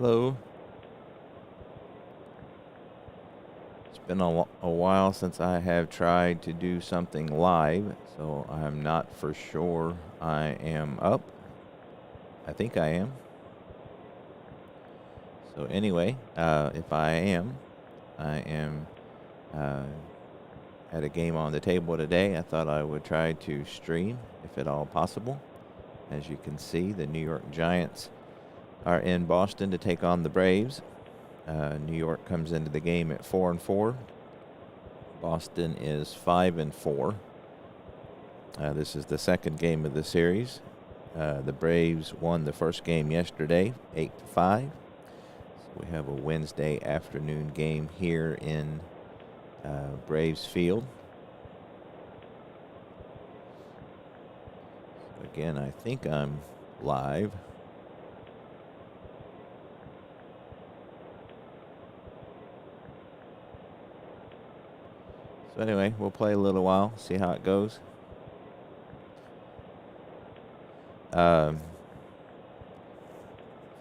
Hello. It's been a while since I have tried to do something live, so I'm not for sure I am up. I think I am. So anyway, if I am at a game on the table today. I thought I would try to stream, if at all possible. As you can see, the New York Giants are in Boston to take on the Braves. New York comes into the game at 4-4. Boston is 5-4. This is the second game of the series. The Braves won the first game yesterday, 8-5. So we have a Wednesday afternoon game here in Braves Field. So again, I think I'm live. So anyway, we'll play a little while, see how it goes. For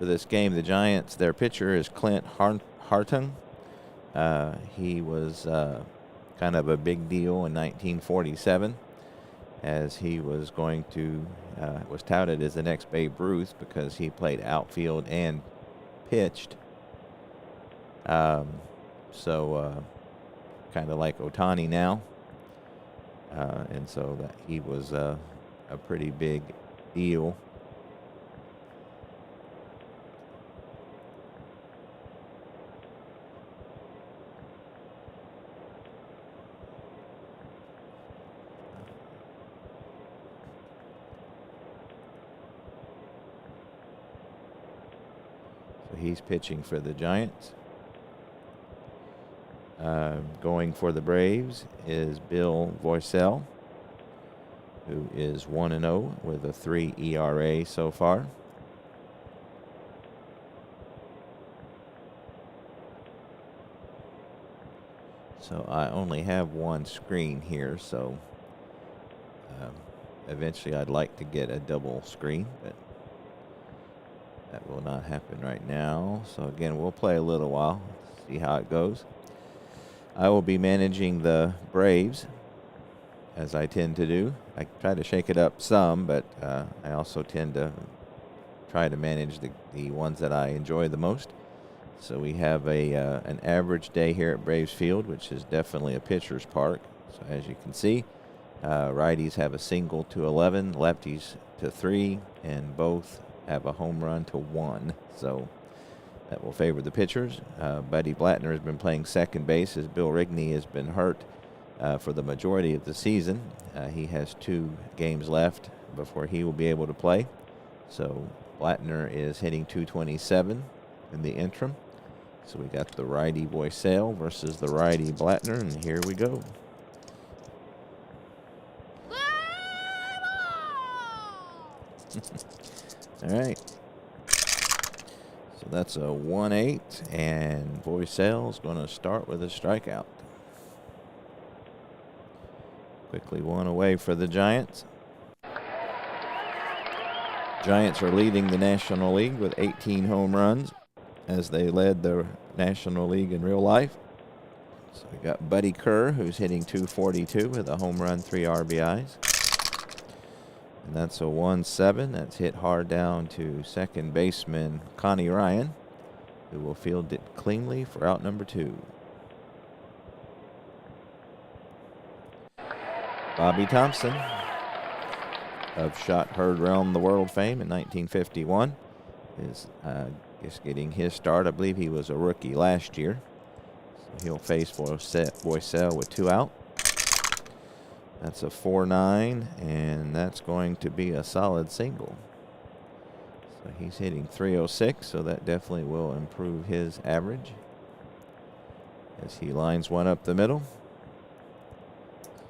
this game, the Giants, their pitcher is Clint Hartung. He was kind of a big deal in 1947, as he was going to, was touted as the next Babe Ruth because he played outfield and pitched. Kind of like Ohtani now. And so that he was a pretty big deal. So he's pitching for the Giants. Going for the Braves is Bill Voisell, who is 1-0 with a 3 ERA so far. So I only have one screen here, so eventually I'd like to get a double screen, but that will not happen right now. So again, we'll play a little while, see how it goes. I will be managing the Braves, as I tend to do. I try to shake it up some, but I also tend to try to manage the ones that I enjoy the most. So we have an average day here at Braves Field, which is definitely a pitcher's park. So as you can see, righties have a single to 11, lefties to 3, and both have a home run to 1. So that will favor the pitchers. Buddy Blattner has been playing second base as Bill Rigney has been hurt for the majority of the season. He has 2 games left before he will be able to play. So Blattner is hitting .227 in the interim. So we got the righty Voisell versus the righty Blattner, and here we go. All right. So that's a 1-8, and Voisell's going to start with a strikeout. Quickly one away for the Giants. Giants are leading the National League with 18 home runs, as they led the National League in real life. So we got Buddy Kerr, who's hitting .242 with a home run, 3 RBIs. And that's a 1-7. That's hit hard down to second baseman Connie Ryan, who will field it cleanly for out number 2. Bobby Thompson, of shot heard round the world fame in 1951, is just getting his start. I believe he was a rookie last year. So he'll face Voisell with 2 out. That's a 4-9, and that's going to be a solid single. So he's hitting .306, so that definitely will improve his average as he lines one up the middle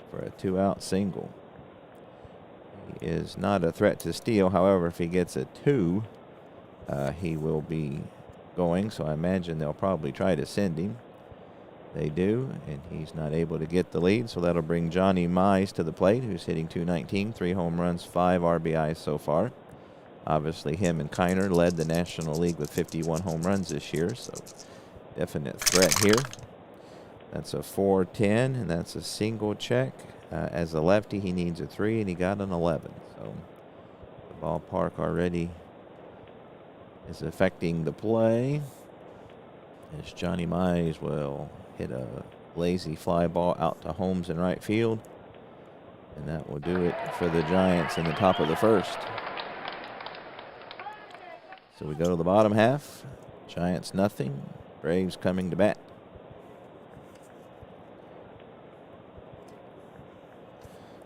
for a 2-out single. He is not a threat to steal. However, if he gets a 2, he will be going, so I imagine they'll probably try to send him. They do, and he's not able to get the lead, so that'll bring Johnny Mize to the plate, who's hitting .219, 3 home runs, 5 RBIs so far. Obviously, him and Kiner led the National League with 51 home runs this year, so definite threat here. That's a 4-10, and that's a single check. As a lefty, he needs a 3, and he got an 11. So the ballpark already is affecting the play. As Johnny Mize will hit a lazy fly ball out to Holmes in right field. And that will do it for the Giants in the top of the first. So we go to the bottom half. Giants nothing. Braves coming to bat.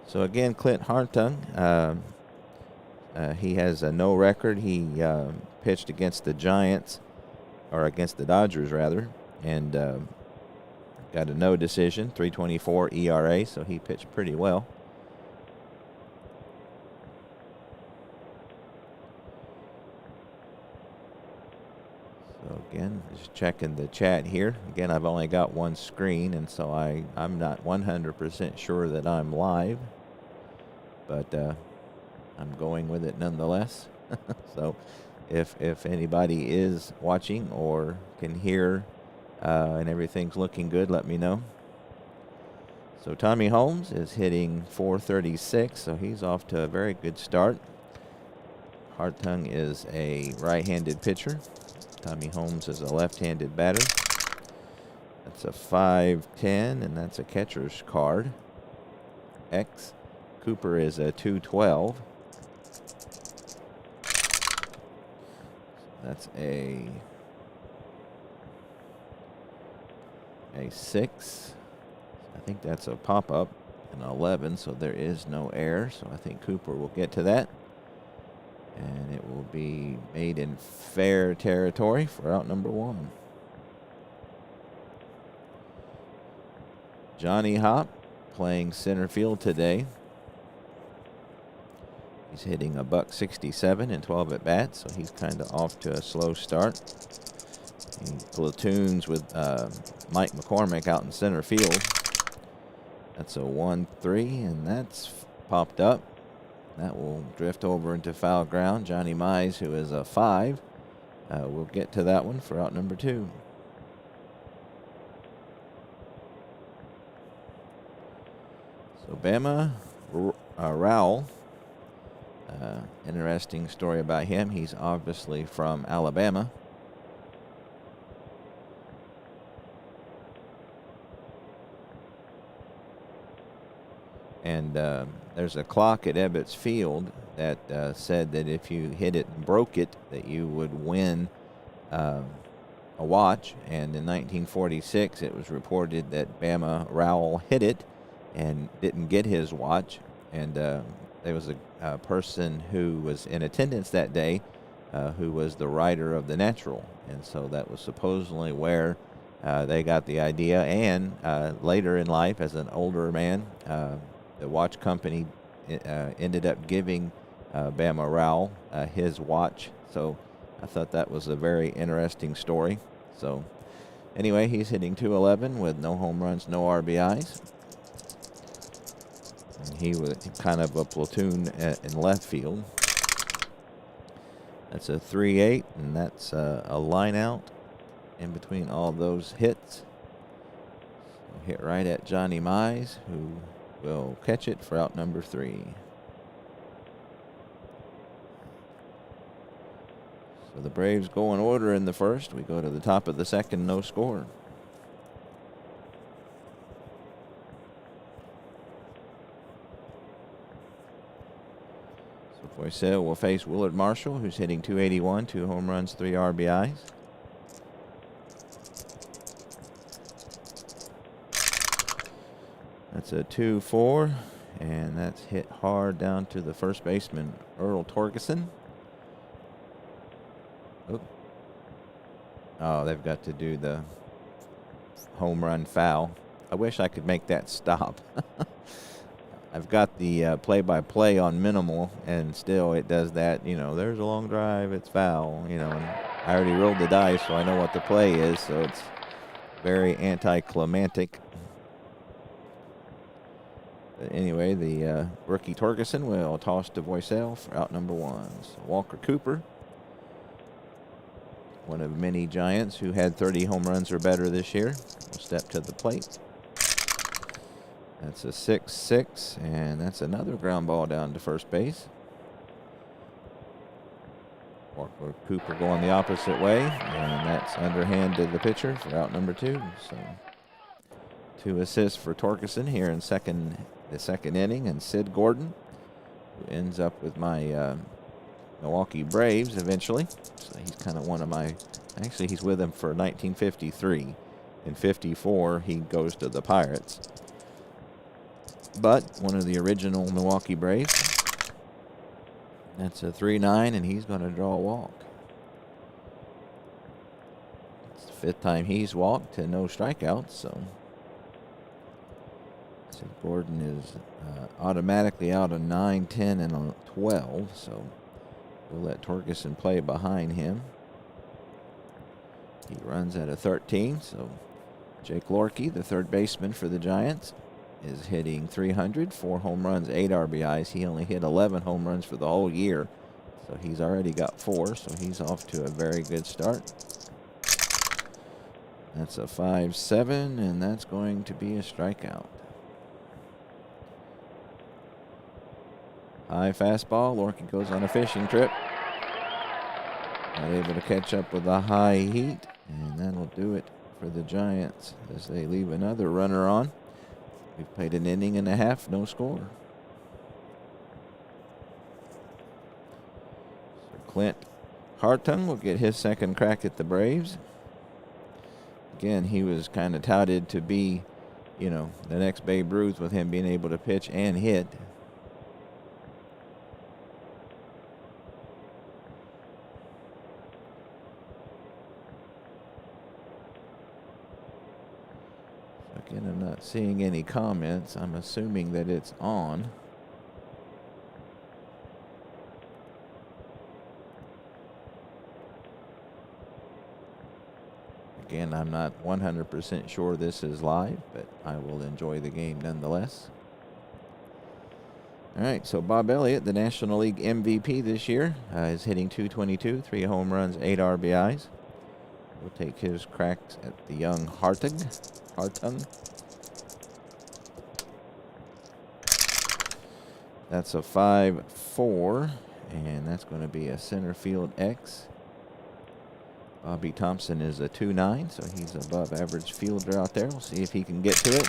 So again, Clint Hartung, he has a no record. He pitched against the Giants, or against the Dodgers rather, and got a no decision, 3.24 ERA, so he pitched pretty well. So again, just checking the chat here. Again, I've only got one screen, and so I'm not 100% sure that I'm live, but I'm going with it nonetheless. So if anybody is watching or can hear and everything's looking good, let me know. So Tommy Holmes is hitting .436, so he's off to a very good start. Hartung is a right-handed pitcher. Tommy Holmes is a left-handed batter. That's a 5-10, and that's a catcher's card. X. Cooper is a 2-12. That's a 6. I think that's a pop-up, an 11, so there is no error. So I think Cooper will get to that. And it will be made in fair territory for out number 1. Johnny Hopp playing center field today. He's hitting a .167 in 12 at bats, so he's kind of off to a slow start. He platoons with Mike McCormick out in center field. That's a 1-3, and that's popped up. That will drift over into foul ground. Johnny Mize, who is a 5, will get to that one for out number 2. So Bama Rowell, interesting story about him. He's obviously from Alabama. And there's a clock at Ebbets Field that said that if you hit it and broke it, that you would win a watch. And in 1946, it was reported that Bama Rowell hit it and didn't get his watch. And there was a person who was in attendance that day who was the writer of The Natural. And so that was supposedly where they got the idea. And later in life, as an older man, the watch company ended up giving Bama Rowell his watch. So I thought that was a very interesting story. So anyway, he's hitting .211 with no home runs, no RBIs. And he was kind of a platoon in left field. That's a 3-8, and that's a line out in between all those hits. So hit right at Johnny Mize, who will catch it for out number 3. So the Braves go in order in the first. We go to the top of the second, no score. So Boycell will face Willard Marshall, who's hitting .281, 2 home runs, 3 RBIs. That's a 2-4, and that's hit hard down to the first baseman, Earl Torgeson. Oh, they've got to do the home run foul. I wish I could make that stop. I've got the play-by-play on minimal, and still it does that. You know, there's a long drive, it's foul. You know, and I already rolled the dice, so I know what the play is. So it's very anticlimactic. But anyway, the rookie Torgerson will toss to Voiselle for out number 1. So Walker Cooper, one of many Giants who had 30 home runs or better this year, will step to the plate. That's a 6-6, and that's another ground ball down to first base. Walker Cooper going the opposite way, and that's underhand to the pitcher for out number 2. So 2 assists for Torkelson here in the second inning, and Sid Gordon, who ends up with my Milwaukee Braves eventually. So he's kind of one of my, actually he's with them for 1953. In 54, he goes to the Pirates. But one of the original Milwaukee Braves. That's a 3-9, and he's going to draw a walk. It's the 5th time he's walked and no strikeouts, so Sid Gordon is automatically out on 9, 10, and on 12, so we'll let Torgerson play behind him. He runs at a 13, so Jake Lorkey, the third baseman for the Giants, is hitting 300, 4 home runs, 8 RBIs. He only hit 11 home runs for the whole year, so he's already got 4, so he's off to a very good start. That's a 5-7, and that's going to be a strikeout. High fastball. Lorkey goes on a fishing trip. Not able to catch up with the high heat, and that'll do it for the Giants as they leave another runner on. We've played an inning and a half, no score. So Clint Hartung will get his second crack at the Braves. Again, he was kind of touted to be, you know, the next Babe Ruth with him being able to pitch and hit. Again, I'm not seeing any comments. I'm assuming that it's on. Again, I'm not 100% sure this is live, but I will enjoy the game nonetheless. All right, so Bob Elliott, the National League MVP this year, is hitting .222, 3 home runs, 8 RBIs. We'll take his cracks at the young Hartung. That's a 5-4, and that's going to be a center field X. Bobby Thompson is a 2-9, so he's above average fielder out there. We'll see if he can get to it.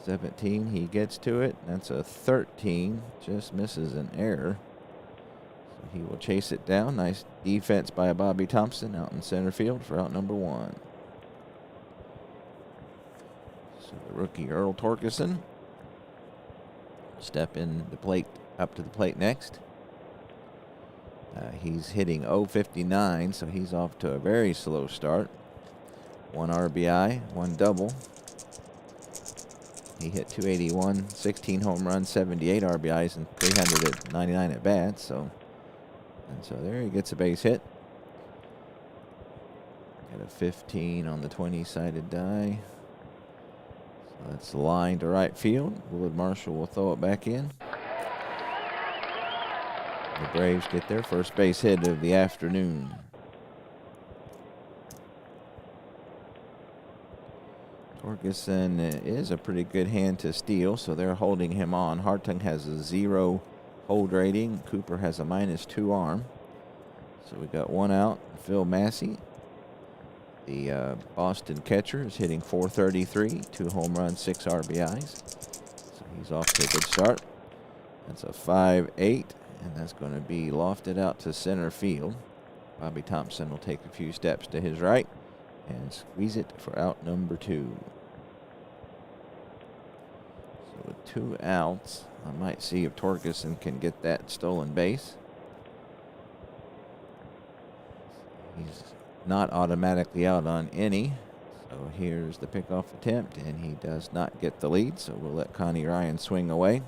17, he gets to it. That's a 13, just misses an error. So he will chase it down. Nice defense by Bobby Thompson out in center field for out number 1. So the rookie Earl Torkelson step in the plate, up to the plate next. He's hitting .059, so he's off to a very slow start. 1 RBI, 1 double. He hit .281, 16 home runs, 78 RBIs, and 399 at bats. And so there he gets a base hit. Got a 15 on the 20-sided die. So that's the line to right field. Willard Marshall will throw it back in. The Braves get their first base hit of the afternoon. Torgerson is a pretty good hand to steal, so they're holding him on. Hartung has a 0 hold rating. Cooper has a -2 arm. So we got 1 out. Phil Massey, the Boston catcher, is hitting .433, 2 home runs, 6 RBIs. So he's off to a good start. That's a 5-8. And that's going to be lofted out to center field. Bobby Thompson will take a few steps to his right and squeeze it for out number 2. So with 2 outs, I might see if Torgerson can get that stolen base. He's not automatically out on any. So here's the pickoff attempt, and he does not get the lead. So we'll let Connie Ryan swing away.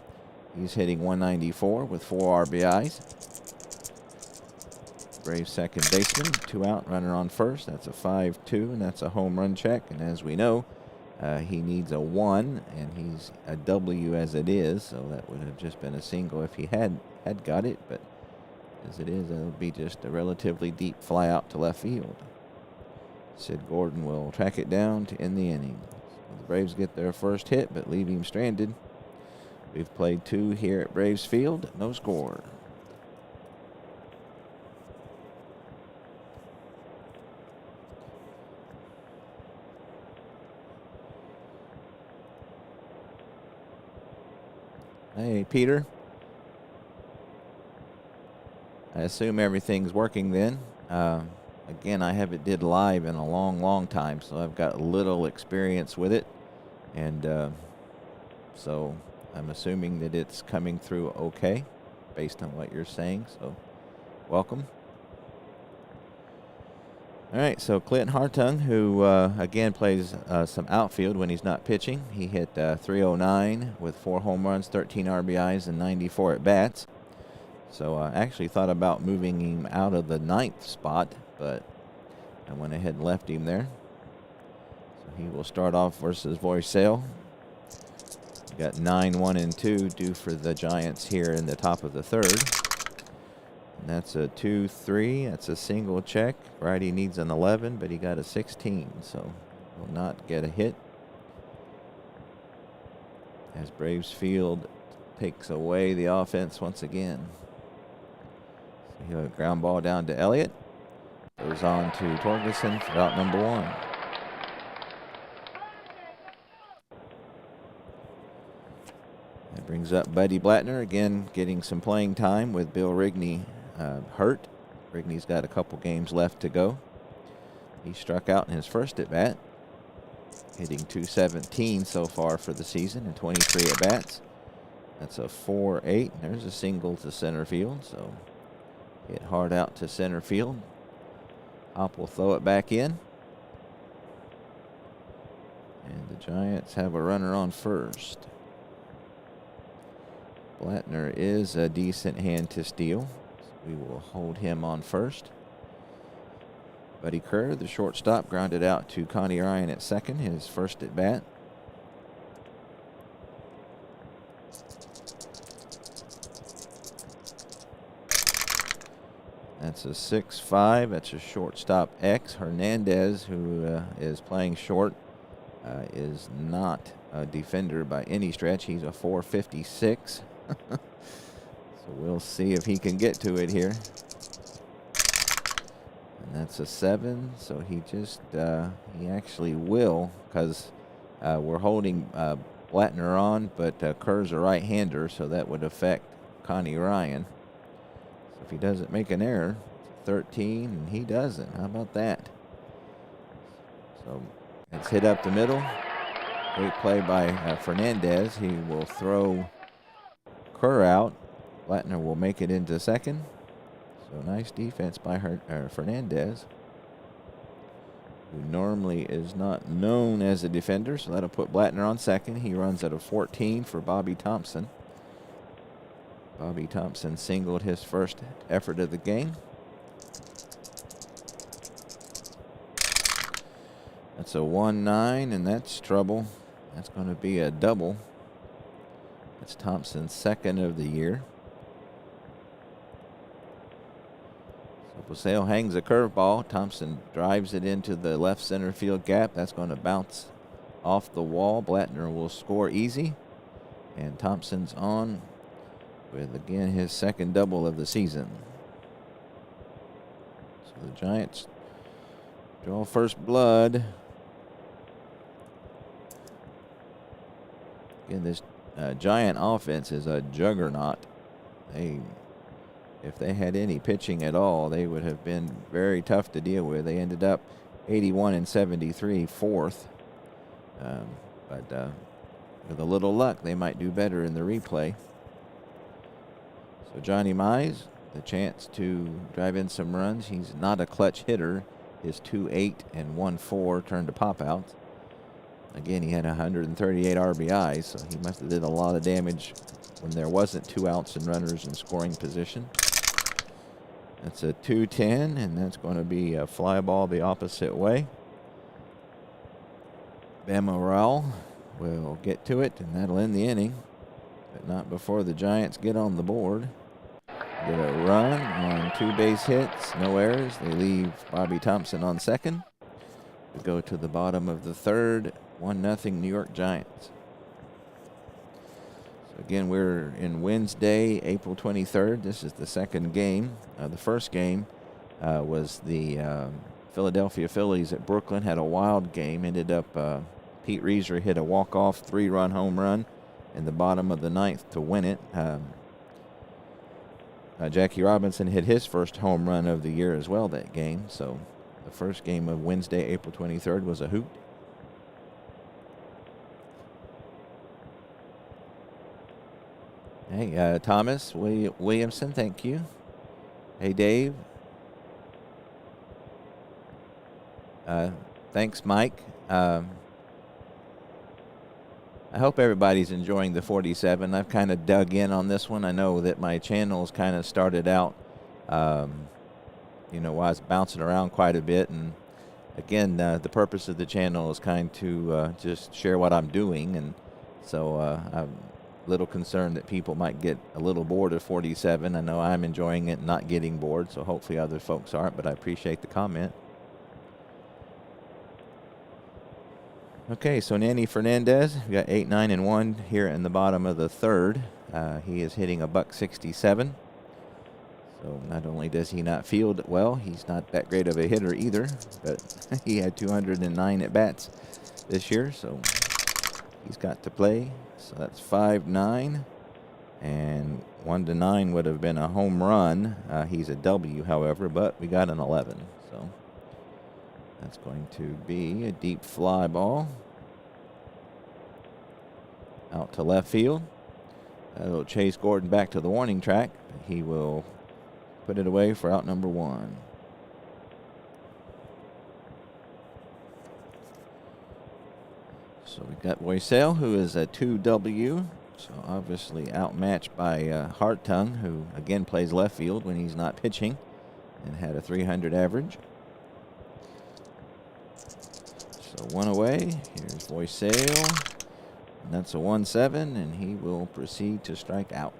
He's hitting .194 with 4 RBIs. Braves second baseman, 2 out, runner on first. That's a 5-2, and that's a home run check. And as we know, He needs a 1, and he's a W as it is, so that would have just been a single if he had got it, but as it is, it'll be just a relatively deep fly out to left field. Sid Gordon will track it down to end the inning. So the Braves get their first hit, but leave him stranded. We've played 2 here at Braves Field, no score. Hey, Peter. I assume everything's working then. Again, I haven't did live in a long time, so I've got little experience with it. And so I'm assuming that it's coming through okay based on what you're saying. So welcome. All right, so Clint Hartung, who again plays some outfield when he's not pitching. He hit 309 with 4 home runs, 13 RBIs, and 94 at-bats. So I actually thought about moving him out of the 9th spot, but I went ahead and left him there. So he will start off versus Voicel. Got 9, 1, and 2 due for the Giants here in the top of the 3rd. And that's a 2-3. That's a single check. Righty needs an 11, but he got a 16, so will not get a hit. As Braves Field takes away the offense once again. So he'll have a ground ball down to Elliott. Goes on to Torgerson for out number 1. That brings up Buddy Blattner, again getting some playing time with Bill Rigney hurt. Rigney's got a couple games left to go. He struck out in his first at bat, hitting .217 so far for the season and 23 at bats. That's a 4-8. There's a single to center field, so hit hard out to center field. Hop will throw it back in. And the Giants have a runner on first. Blattner is a decent hand to steal. So we will hold him on first. Buddy Kerr, the shortstop, grounded out to Connie Ryan at second, his first at bat. That's a 6-5. That's a shortstop X. Hernandez, who is playing short, is not a defender by any stretch. He's a 456. So we'll see if he can get to it here. And that's a 7. So he just, he actually will, because we're holding Blattner on, but Kerr's a right-hander, so that would affect Connie Ryan. If he doesn't make an error, 13, and he doesn't. How about that? So it's hit up the middle. Great play by Fernandez. He will throw Kerr out. Blattner will make it into second. So nice defense by Fernandez, who normally is not known as a defender. So that'll put Blattner on second. He runs at a 14 for Bobby Thompson. Bobby Thompson singled his first effort of the game. That's a 1-9, and that's trouble. That's going to be a double. That's Thompson's second of the year. So Poseo hangs a curveball. Thompson drives it into the left center field gap. That's going to bounce off the wall. Blattner will score easy. And Thompson's on with, again, his second double of the season. So the Giants draw first blood. Again, this Giant offense is a juggernaut. If they had any pitching at all, they would have been very tough to deal with. They ended up 81 and 73, fourth. But with a little luck, they might do better in the replay. So Johnny Mize, the chance to drive in some runs. He's not a clutch hitter. His 2-8 and 1-4 turned to pop out. Again, he had 138 RBIs, so he must have did a lot of damage when there wasn't 2 outs and runners in scoring position. That's a 2-10, and that's going to be a fly ball the opposite way. Bamaral will get to it, and that'll end the inning. But not before the Giants get on the board. Get a run on 2 base hits, no errors. They leave Bobby Thompson on second. We go to the bottom of the third, 1-0 New York Giants. So again, we're in Wednesday, April 23rd. This is the second game. The first game was the Philadelphia Phillies at Brooklyn. Had a wild game. Ended up Pete Reiser hit a walk-off 3-run home run in the bottom of the ninth to win it. Jackie Robinson hit his first home run of the year as well that game. So the first game of Wednesday, April 23rd was a hoot. Hey, Thomas Williamson, thank you. Hey, Dave. Thanks, Mike. I hope everybody's enjoying the 47. I've kind of dug in on this one. I know that my channel's kind of started out, you know, I was bouncing around quite a bit. And again, the purpose of the channel is kind to just share what I'm doing. And so I'm a little concerned that people might get a little bored of 47. I know I'm enjoying it and not getting bored, so hopefully other folks aren't, but I appreciate the comment. Okay, so Nanny Fernandez, we got 8, 9, and 1 here in the bottom of the third. He is hitting a .167. So not only does he not field well, he's not that great of a hitter either, but he had 209 at-bats this year, so he's got to play. So that's 5-9, and 1-9 would have been a home run. He's a W, however, but we got an 11, so that's going to be a deep fly ball out to left field. That'll chase Gordon back to the warning track. He will put it away for out number 1. So we've got Voisale, who is a 2W. So obviously outmatched by Hartung, who again plays left field when he's not pitching and had a 300 average. So 1 away. Here's Voisale. And that's a 1-7, and he will proceed to strike out.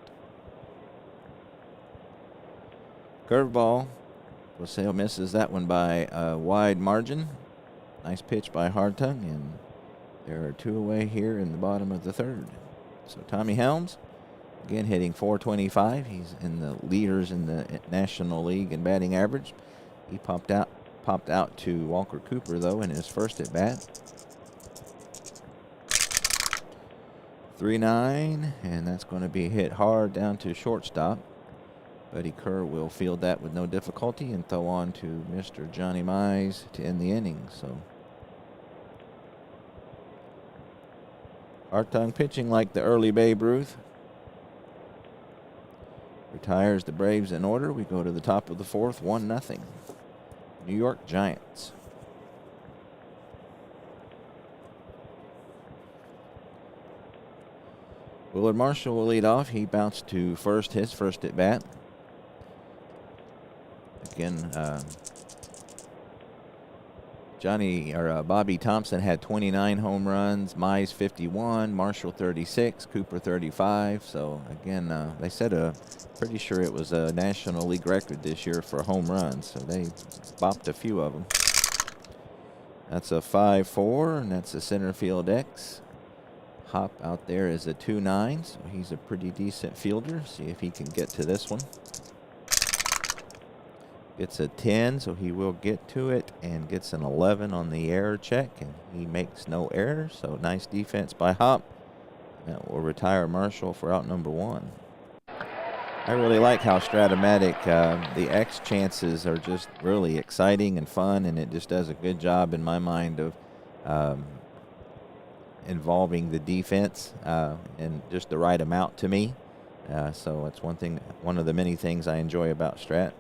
Curveball. Voisale misses that one by a wide margin. Nice pitch by Hartung, and there are 2 away here in the bottom of the third. So Tommy Helms, again hitting .425. He's in the leaders in the National League in batting average. He popped out to Walker Cooper, though, in his first at bat. 3-9, and that's going to be hit hard down to shortstop. Buddy Kerr will field that with no difficulty and throw on to Mr. Johnny Mize to end the inning. So Hartung pitching like the early Babe Ruth. Retires the Braves in order. We go to the top of the fourth, 1-0. New York Giants. Willard Marshall will lead off. He bounced to first, his first at bat. Again, Bobby Thompson had 29 home runs, Mize 51, Marshall 36, Cooper 35. So again, they said pretty sure it was a National League record this year for home runs. So they bopped a few of them. That's a 5-4, and that's a center field X. Hop out there is a 2-9, so he's a pretty decent fielder. See if he can get to this one. Gets a 10, so he will get to it, and gets an 11 on the error check, and he makes no error. So nice defense by Hop. That will retire Marshall for out number 1. I really like how Strat-O-Matic, the X chances are just really exciting and fun, and it just does a good job in my mind of involving the defense and just the right amount to me. So that's one of the many things I enjoy about Strat.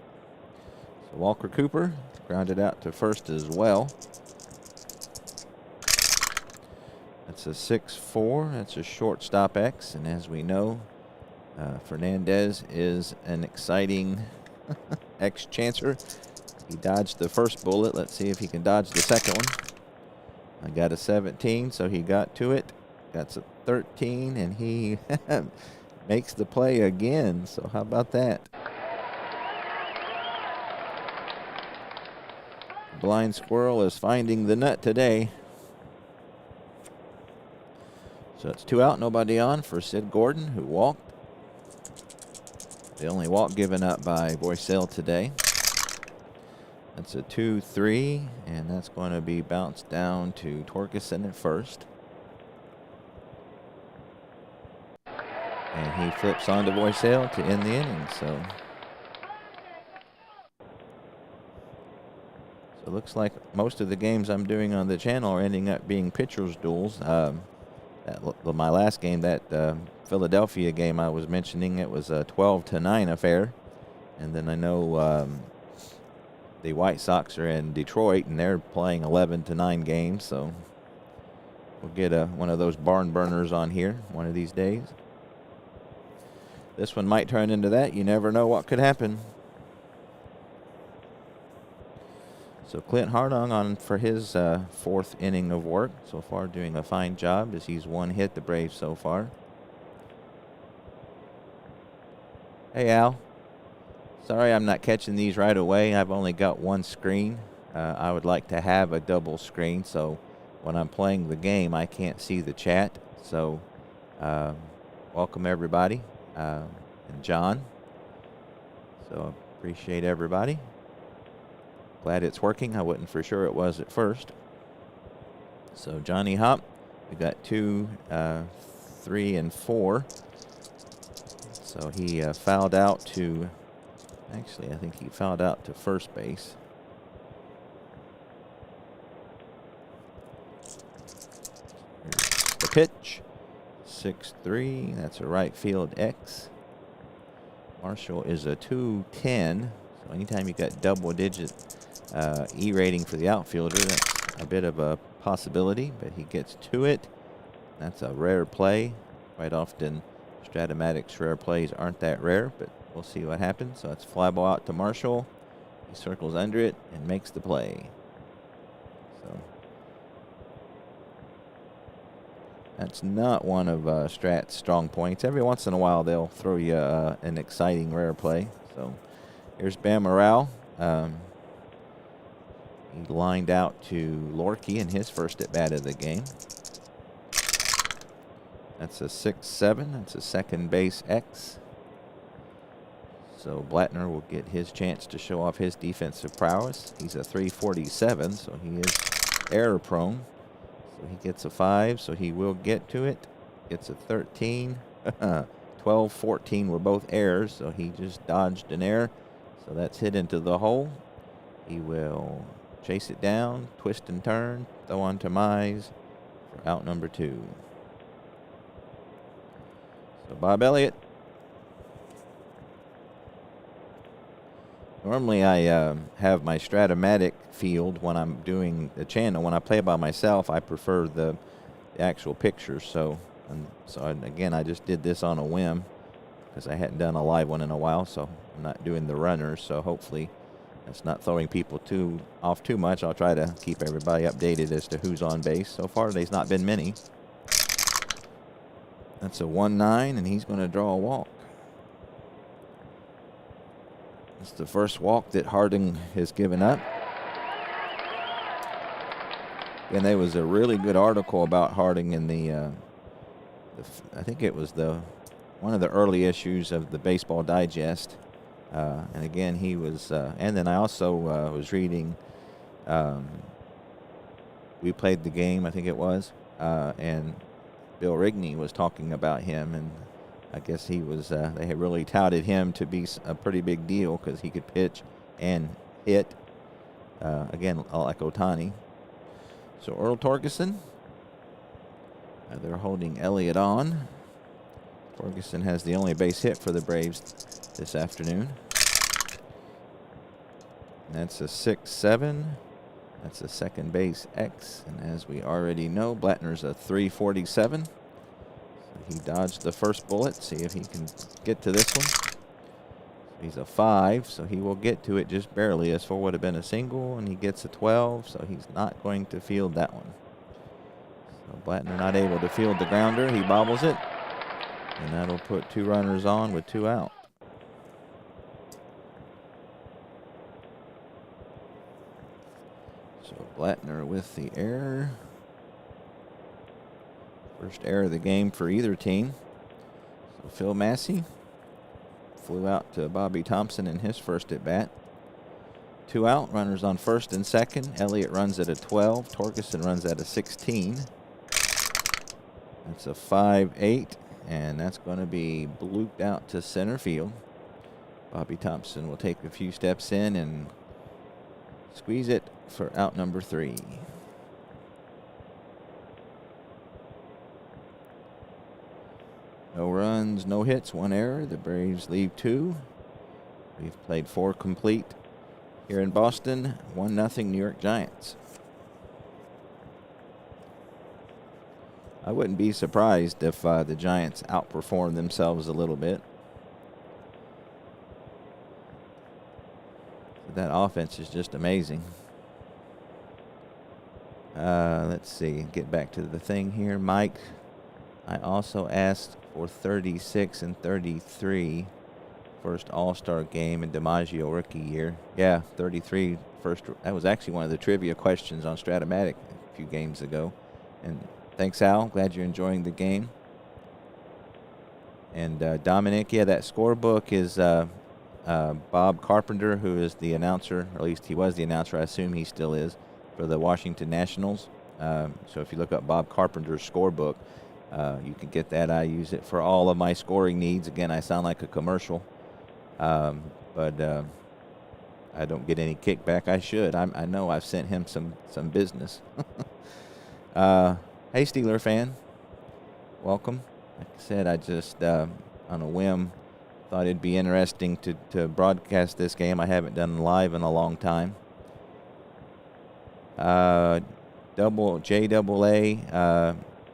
So Walker Cooper grounded out to first as well. That's a 6-4. That's a shortstop X, and as we know, Fernandez is an exciting X chancer. He dodged the first bullet. Let's see if he can dodge the second one. I got a 17, so he got to it. Got a 13, and he makes the play again. So how about that? Blind squirrel is finding the nut today. So it's 2 out, nobody on for Sid Gordon, who walked. The only walk given up by Boycell today. That's a 2-3, and that's going to be bounced down to Torkelson at first. And he flips on to Boycell to end the inning. So it looks like most of the games I'm doing on the channel are ending up being pitchers' duels. My last game, that Philadelphia game I was mentioning, it was a 12-9 affair. And then I know the White Sox are in Detroit, and they're playing 11-9 games. So we'll get one of those barn burners on here one of these days. This one might turn into that. You never know what could happen. So Clint Hardong on for his 4th inning of work so far, doing a fine job as he's one hit the Braves so far. Hey, Al. Sorry I'm not catching these right away. I've only got one screen. I would like to have a double screen, so when I'm playing the game, I can't see the chat. So welcome everybody, and John. So appreciate everybody. Glad it's working. I wasn't for sure it was at first. So Johnny Hop, we got 2, 3, and 4. So he fouled out to, actually I think he fouled out to first base. Here's the pitch. 6-3. That's a right field X. Marshall is a 210. So anytime you got double digit E rating for the outfielder, that's a bit of a possibility, but he gets to it. That's a rare play. Quite often Strat-O-Matic's rare plays aren't that rare, but we'll see what happens. So it's fly ball out to Marshall. He circles under it and makes the play. So that's not one of Strat's strong points. Every once in a while they'll throw you an exciting rare play. So here's Bam Morale. He lined out to Lorkey in his first at bat of the game. That's a 6-7. That's a second base X. So Blattner will get his chance to show off his defensive prowess. He's a 347, so he is error prone. So he gets a 5, so he will get to it. Gets a 13. 12, 14 were both errors, so he just dodged an error. So that's hit into the hole. He will chase it down, twist and turn, throw on to Mize for out number 2. So Bob Elliott. Normally I have my Strat-O-Matic field when I'm doing the channel. When I play by myself, I prefer the actual pictures. So again, I just did this on a whim because I hadn't done a live one in a while. So I'm not doing the runners. So hopefully that's not throwing people off too much. I'll try to keep everybody updated as to who's on base. So far, there's not been many. That's a 1-9, and he's going to draw a walk. It's the first walk that Harding has given up. And there was a really good article about Harding in I think it was one of the early issues of the Baseball Digest. And again, he was, and then I also was reading, We Played the Game, I think it was, and Bill Rigney was talking about him, and I guess he was, they had really touted him to be a pretty big deal because he could pitch and hit, again, like Ohtani. So Earl Torkelson, they're holding Elliott on. Torkelson has the only base hit for the Braves this afternoon. And that's a 6-7. That's a second base X. And as we already know, Blattner's a 347. So he dodged the first bullet. See if he can get to this one. He's a 5, so he will get to it just barely. As 4 would have been a single, and he gets a 12, so he's not going to field that one. So Blattner not able to field the grounder. He bobbles it. And that'll put 2 runners on with 2 out. So Blattner with the error. First error of the game for either team. So Phil Massey flew out to Bobby Thompson in his first at bat. 2 out, runners on first and second. Elliott runs at a 12. Torkelson runs at a 16. That's a 5-8, and that's going to be blooped out to center field. Bobby Thompson will take a few steps in and squeeze it for out number 3. No runs, no hits, 1 error. The Braves leave 2. We've played 4 complete here in Boston. 1-0 New York Giants. I wouldn't be surprised if the Giants outperform themselves a little bit. That offense is just amazing. Let's see. Get back to the thing here. Mike, I also asked for 36 and 33 first All-Star game in DiMaggio rookie year. Yeah, 33 first. That was actually one of the trivia questions on Strat-O-Matic a few games ago. And thanks, Al. Glad you're enjoying the game. And Dominic, yeah, that scorebook is Bob Carpenter, who is the announcer, or at least he was the announcer. I assume he still is, for the Washington Nationals. So if you look up Bob Carpenter's scorebook, you can get that. I use it for all of my scoring needs. Again, I sound like a commercial, but I don't get any kickback. I should. I know I've sent him some business. Hey, Steeler fan. Welcome. Like I said, I just, on a whim, thought it'd be interesting to broadcast this game. I haven't done live in a long time. JAA,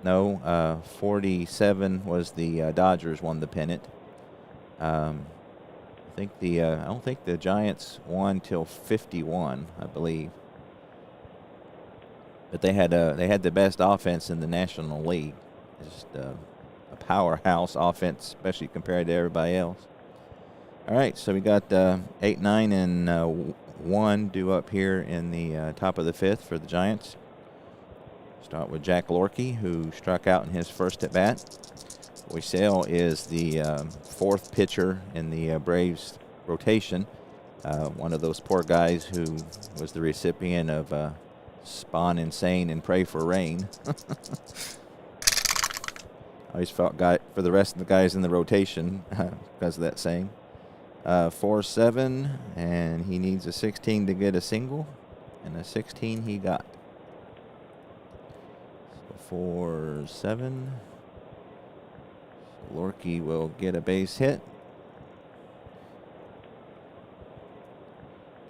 no, 47 was the Dodgers won the pennant. I don't think the Giants won till 51, I believe. But they had the best offense in the National League. Just a powerhouse offense, especially compared to everybody else. All right, so we got 8, 9, and 1 due up here in the top of the 5th for the Giants. Start with Jack Lorkey, who struck out in his first at bat. Boysell is the 4th pitcher in the Braves rotation. One of those poor guys who was the recipient of Spawn Insane and Pray for Rain. I always felt for the rest of the guys in the rotation because of that saying. 4-7, and he needs a 16 to get a single, and a 16 he got. So 4-7. So Lorkey will get a base hit.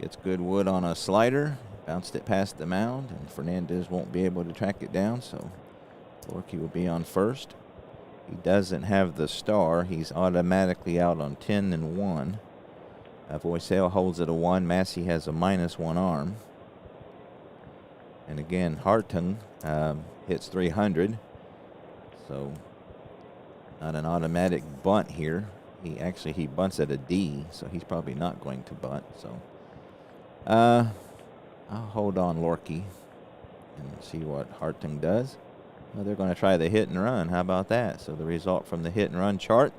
Gets good wood on a slider. Bounced it past the mound, and Fernandez won't be able to track it down, so Lorkey will be on first. He doesn't have the star. He's automatically out on 10 and 1. Boysell holds it a 1. Massey has a -1 arm. And again, Hartung hits 300. So not an automatic bunt here. He bunts at a D, so he's probably not going to bunt. So I'll hold on Lorkey and see what Hartung does. Well, they're going to try the hit and run. How about that? So the result from the hit and run chart,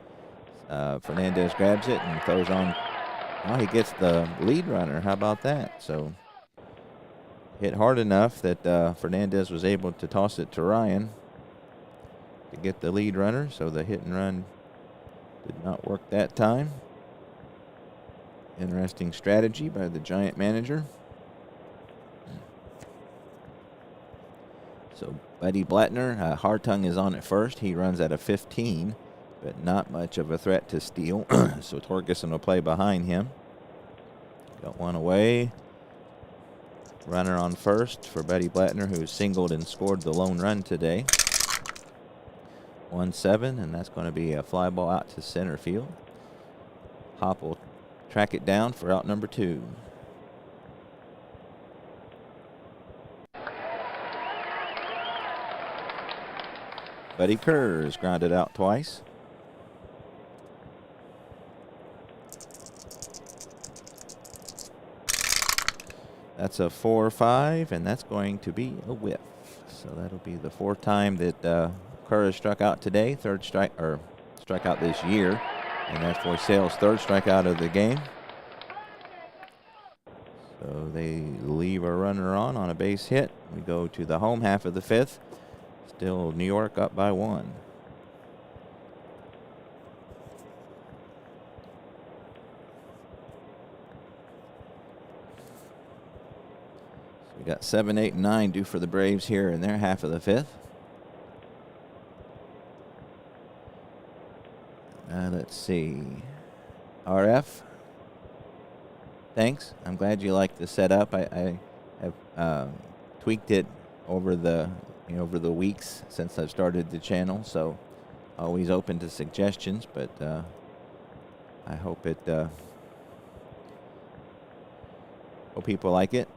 Fernandez grabs it and throws on. Oh, he gets the lead runner. How about that? So hit hard enough that Fernandez was able to toss it to Ryan to get the lead runner. So the hit and run did not work that time. Interesting strategy by the Giant manager. So Buddy Blattner, Hartung is on at first. He runs at a 15, but not much of a threat to steal. So Torkelson will play behind him. Got one away. Runner on first for Buddy Blattner, who singled and scored the lone run today. 1-7, and that's going to be a fly ball out to center field. Hop will track it down for out number 2. Buddy Kerr is grounded out twice. That's a 4-5, and that's going to be a whiff. So that'll be the 4th time that Kerr has struck out today. Strikeout this year, and that's Boycell's 3rd strikeout of the game. So they leave a runner on a base hit. We go to the home half of the 5th. Still New York up by 1. So we got 7, 8, and 9 due for the Braves here in their half of the 5th. Let's see. RF. Thanks. I'm glad you like the setup. I have tweaked it over the weeks since I've started the channel, so always open to suggestions. But I hope people like it.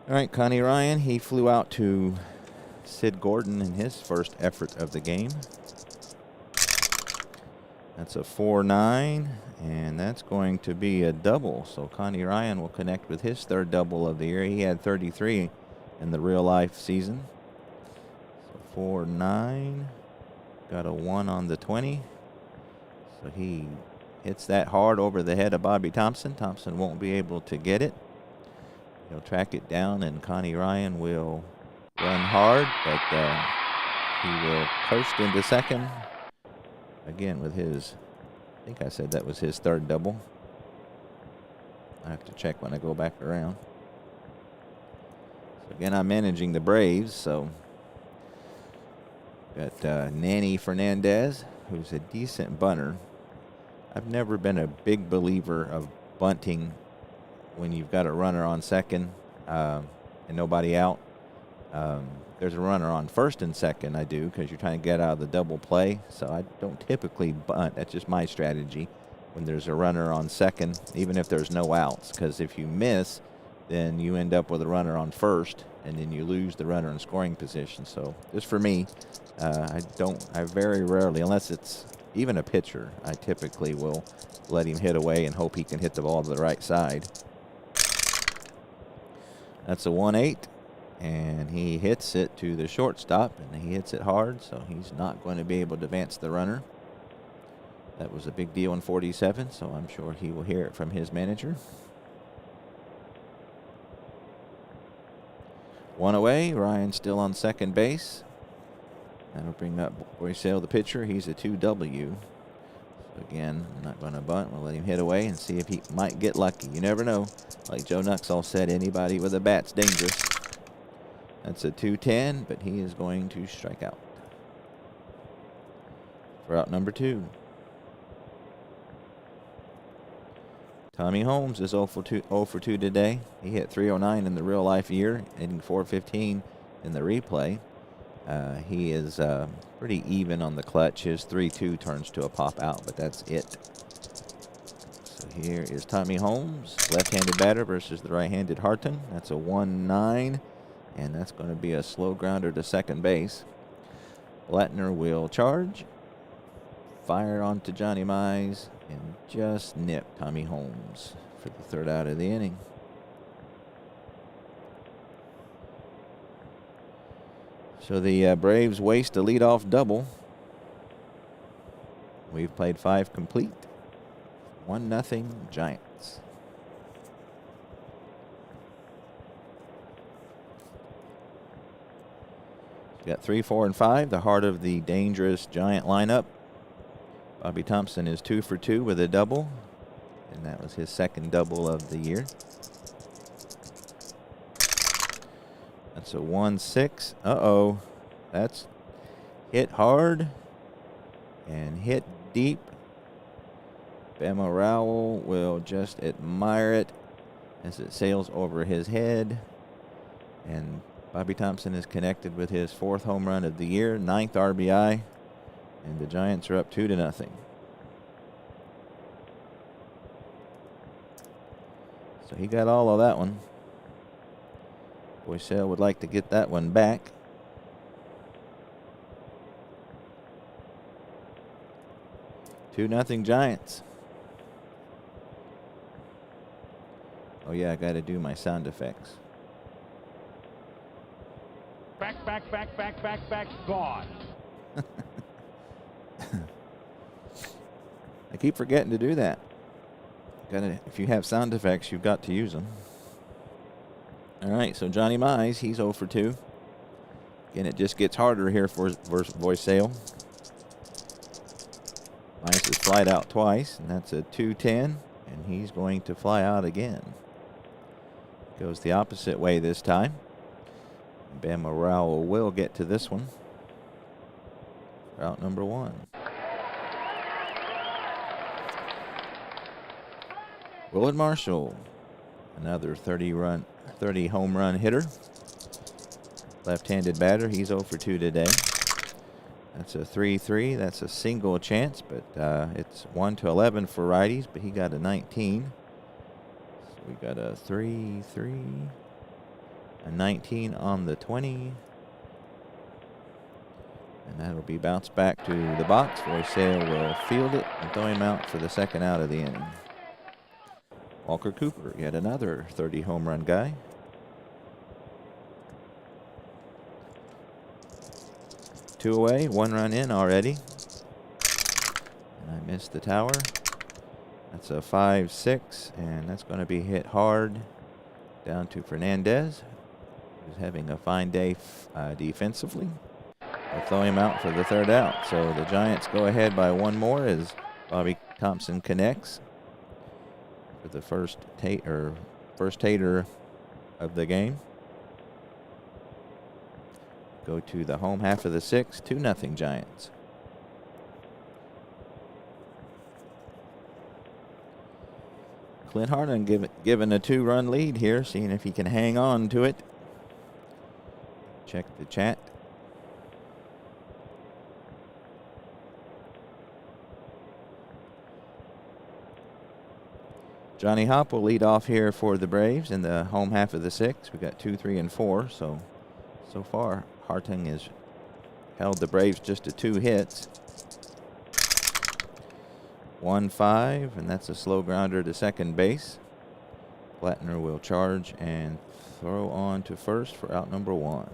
All right, Connie Ryan. He flew out to Sid Gordon in his first effort of the game. That's a 4-9, and that's going to be a double. So Connie Ryan will connect with his 3rd double of the year. He had 33 in the real-life season. So 4-9, got a 1 on the 20. So he hits that hard over the head of Bobby Thompson. Thompson won't be able to get it. He'll track it down, and Connie Ryan will run hard, but he will coast into second. Again with his, I think I said that was his 3rd double. I have to check when I go back around. So again, I'm managing the Braves, so got Nanny Fernandez, who's a decent bunter. I've never been a big believer of bunting when you've got a runner on second and nobody out. There's a runner on first and second, I do, because you're trying to get out of the double play. So I don't typically bunt. That's just my strategy when there's a runner on second, even if there's no outs. Because if you miss, then you end up with a runner on first, and then you lose the runner in scoring position. So just for me, I very rarely, unless it's even a pitcher, I typically will let him hit away and hope he can hit the ball to the right side. That's a 1-8. And he hits it to the shortstop, and he hits it hard, so he's not going to be able to advance the runner. That was a big deal in 47, so I'm sure he will hear it from his manager. 1 away. Ryan still on second base. That'll bring up Boycell, the pitcher. He's a 2W. So again, I'm not going to bunt. We'll let him hit away and see if he might get lucky. You never know. Like Joe Nuxall said, anybody with a bat's dangerous. That's a 2-10, but he is going to strike out for out number 2. Tommy Holmes is 0 for 2 today. He hit 309 in the real life year, hitting 415 in the replay. He is pretty even on the clutch. His 3-2 turns to a pop out, but that's it. So here is Tommy Holmes, left-handed batter versus the right-handed Harton. That's a 1-9. And that's going to be a slow grounder to second base. Blattner will charge. Fire onto Johnny Mize. And just nip Tommy Holmes for the 3rd out of the inning. So the Braves waste a leadoff double. We've played 5 complete. 1-0 Giants. Got 3, 4, and 5, the heart of the dangerous Giant lineup. Bobby Thompson is 2 for 2 with a double, and that was his 2nd double of the year. That's a 1-6. Uh-oh. That's hit hard and hit deep. Bama Rowell will just admire it as it sails over his head. And Bobby Thompson is connected with his 4th home run of the year, 9th RBI, and the Giants are up 2-0. So he got all of that one. Boycell would like to get that one back. 2-0 Giants. Oh yeah, I got to do my sound effects. Back, gone. I keep forgetting to do that. If you have sound effects, you've got to use them. All right, so Johnny Mize, he's 0 for 2. Again, it just gets harder here for voice sale. Mize has flied out twice, and that's a 2-10, and he's going to fly out again. Goes the opposite way this time. Bama Rowell will get to this one. Route number 1. Willard Marshall, another 30 home run hitter. Left-handed batter, he's 0 for 2 today. That's a 3-3. That's a single chance, but it's 1-11 for righties, but he got a 19. So we got a 3-3, a 19 on the 20. And that'll be bounced back to the box. Voice Sale will field it and throw him out for the second out of the inning. Walker Cooper, yet another 30 home run guy. Two away, 1 run in already. And I missed the tower. That's a 5-6, and that's going to be hit hard down to Fernandez, who's having a fine day defensively. They'll throw him out for the third out. So the Giants go ahead by 1 more as Bobby Thompson connects for the first tater of the game. Go to the home half of the 6th, 2-0 Giants. Clint Harlan given a 2-run lead here, seeing if he can hang on to it. Check the chat. Johnny Hopp will lead off here for the Braves in the home half of the 6th. We got 2, 3, and 4. So far, Hartung has held the Braves just to 2 hits. 1-5, and that's a slow grounder to second base. Plattner will charge and throw on to first for out number 1.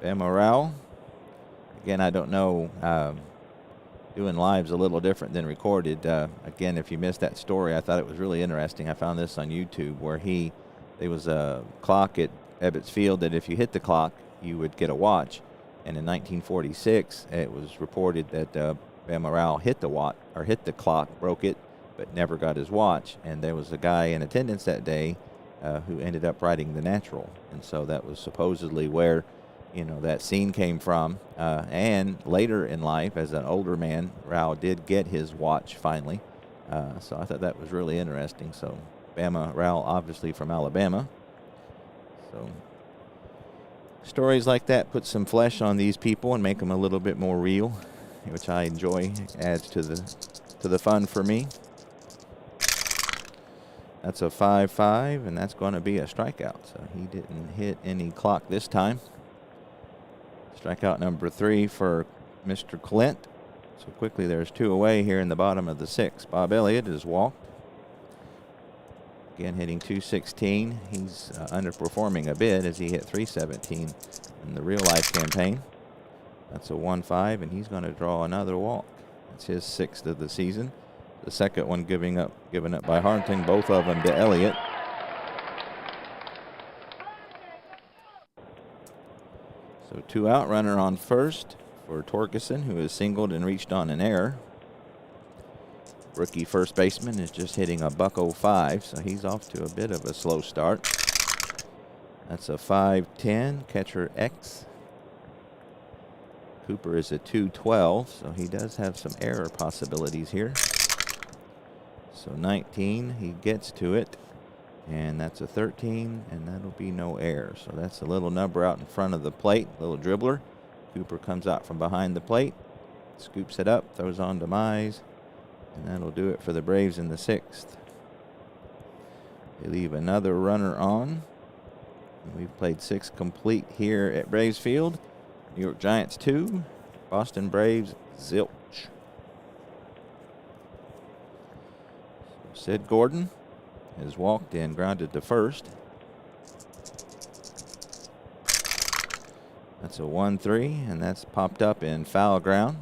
Bama Rowell. Again, I don't know. Doing live's a little different than recorded. Again, if you missed that story, I thought it was really interesting. I found this on YouTube where there was a clock at Ebbets Field that if you hit the clock, you would get a watch. And in 1946, it was reported that Bama Rowell hit the clock, broke it, but never got his watch. And there was a guy in attendance that day who ended up writing the natural. And so that was supposedly where that scene came from. And later in life, as an older man, Rowell did get his watch finally. So I thought that was really interesting. So Bama Rowell, obviously from Alabama. So stories like that put some flesh on these people and make them a little bit more real, which I enjoy. Adds to the fun for me. That's a 5-5, and that's going to be a strikeout. So he didn't hit any clock this time. Strikeout number 3 for Mr. Clint. So quickly there's 2 away here in the bottom of the 6th. Bob Elliott is walked. Again, hitting .216. He's underperforming a bit as he hit .317 in the real life campaign. That's a 1-5, and he's going to draw another walk. That's his 6th of the season. The second one given up by Hartung, both of them to Elliott. So 2 out, runner on first for Torkelson, who has singled and reached on an error. Rookie first baseman is just hitting a .105, so he's off to a bit of a slow start. That's a 5-10, catcher X. Cooper is a 2-12, so he does have some error possibilities here. So 19, he gets to it, and that's a 13, and that'll be no error. So that's a little number out in front of the plate, little dribbler. Cooper comes out from behind the plate, scoops it up, throws on to Mize, and that'll do it for the Braves in the 6th. They leave another runner on. And we've played 6 complete here at Braves Field. New York Giants 2, Boston Braves zilch. So Sid Gordon has walked and grounded to first. That's a 1-3, and that's popped up in foul ground.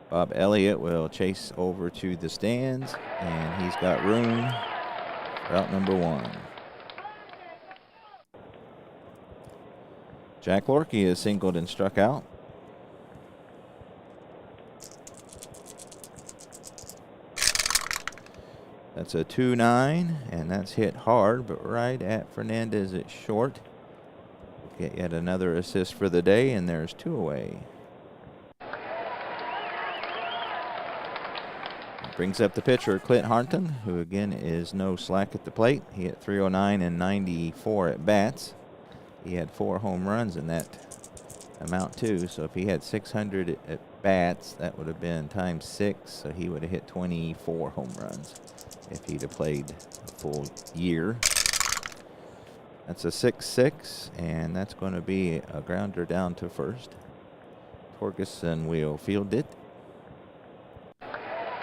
Bob Elliott will chase over to the stands, and he's got room for out number 1. Jack Lorkey is singled and struck out. That's a 2-9, and that's hit hard, but right at Fernandez at short. Get yet another assist for the day, and there's 2 away. Brings up the pitcher, Clint Harton, who again is no slack at the plate. He hit 309 and 94 at bats. He had 4 home runs in that amount too. So if he had 600 at bats, that would have been times 6. So he would have hit 24 home runs if he'd have played a full year. That's a 6-6, and that's going to be a grounder down to first. Torgerson will field it.